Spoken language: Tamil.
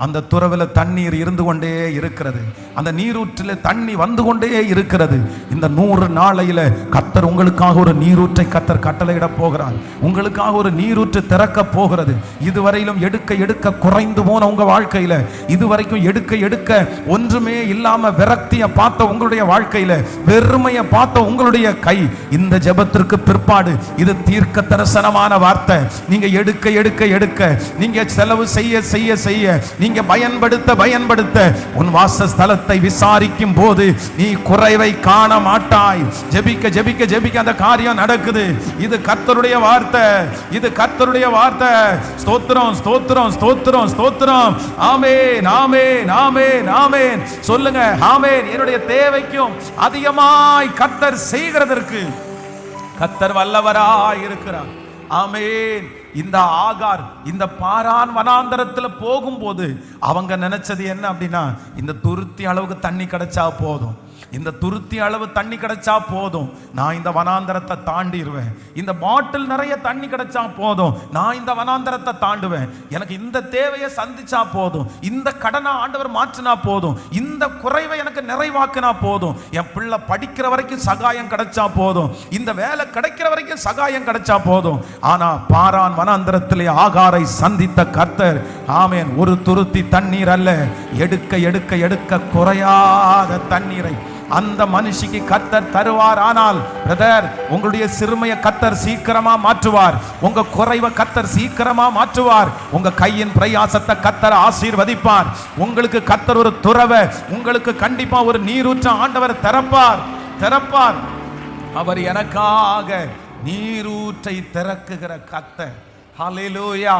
அந்த துறவில் தண்ணீர் இருந்து கொண்டே இருக்கிறது. அந்த நீரூற்றில் தண்ணி வந்து கொண்டே இருக்கிறது. இந்த 100 நாளையில கர்த்தர் உங்களுக்காக ஒரு நீரூற்றை கர்த்தர் கட்டளையிட போகிறார். உங்களுக்காக ஒரு நீரூற்று திறக்க போகிறது. இதுவரையிலும் எடுக்க எடுக்க குறைந்து போன உங்க வாழ்க்கையில, இதுவரைக்கும் எடுக்க எடுக்க ஒன்றுமே இல்லாம விரக்தியை பார்த்த உங்களுடைய வாழ்க்கையில, வெறுமையை பார்த்த உங்களுடைய கை, இந்த ஜெபத்திற்கு பிற்பாடு இது தீர்க்க தரிசனமான வார்த்தை. நீங்க எடுக்க எடுக்க எடுக்க, நீங்க செலவு செய்ய செய்ய செய்ய, நீங்க பயன்படுத்த உன் வாசஸ்தலத்தை விசாரிக்கும் போது நீ குறைவை காண மாட்டாய். ஜெபிக்க ஜெபிக்க ஜெபிக்க அந்த காரியம் நடக்குது. இது கர்த்தருடைய வார்த்தை, இது கர்த்தருடைய வார்த்தை. ஸ்தோத்திரம் ஸ்தோத்திரம் ஸ்தோத்திரம் ஸ்தோத்திரம். ஆமென் ஆமென் ஆமென் ஆமென். சொல்லுங்க ஆமென். என்னுடைய தேவைக்கும் அதிகமாய் கர்த்தர் செய்கிறதற்கு கர்த்தர் வல்லவராய் இருக்கிறார். ஆமென். இந்த ஆகார் இந்த பாரான் வனாந்தரத்தில் போகும்போது அவங்க நினைச்சது என்ன அப்படின்னா, இந்த துருத்தி அளவுக்கு தண்ணி கிடைச்சா போதும், இந்த துருத்தி அளவு தண்ணி கிடைச்சா போதும், நான் இந்த வனாந்தரத்தை தாண்டிடுவேன். இந்த பாட்டில் நிறைய தண்ணி கிடைச்சா போதும், நான் இந்த வனாந்தரத்தை தாண்டுவேன். எனக்கு இந்த தேவையை சந்திச்சா போதும், இந்த கடனை ஆண்டவர் மாற்றினா போதும், இந்த குறைவை எனக்கு நிறைவாக்கினா போதும், என் பிள்ளை படிக்கிற வரைக்கும் சகாயம் கிடைச்சா போதும், இந்த வேலை கிடைக்கிற வரைக்கும் சகாயம் கிடைச்சா போதும். ஆனா பாரான் வனாந்தரத்திலே ஆகாரை சந்தித்த கர்த்தர், ஆமென், ஒரு துருத்தி தண்ணீர் அல்ல, எடுக்க எடுக்க எடுக்க குறையாத தண்ணீரை அந்த மனுஷிக்கு கர்த்தர் தருவார். ஆனால் பிரதர், உங்களுடைய சிறுமையை கர்த்தர் சீக்கிரமா மாற்றுவார். உங்க குறைவை கர்த்தர் சீக்கிரமா மாற்றுவார். உங்க கையின் பிரயாசத்தை கர்த்தர் ஆசீர்வதிப்பார். உங்களுக்கு கர்த்தர் ஒரு துறவை, உங்களுக்கு கண்டிப்பா ஒரு நீரூற்ற ஆண்டவர் திறப்பார். அவர் எனக்காக நீரூற்றை திறக்குகிற கர்த்தர். ஹல்லேலூயா.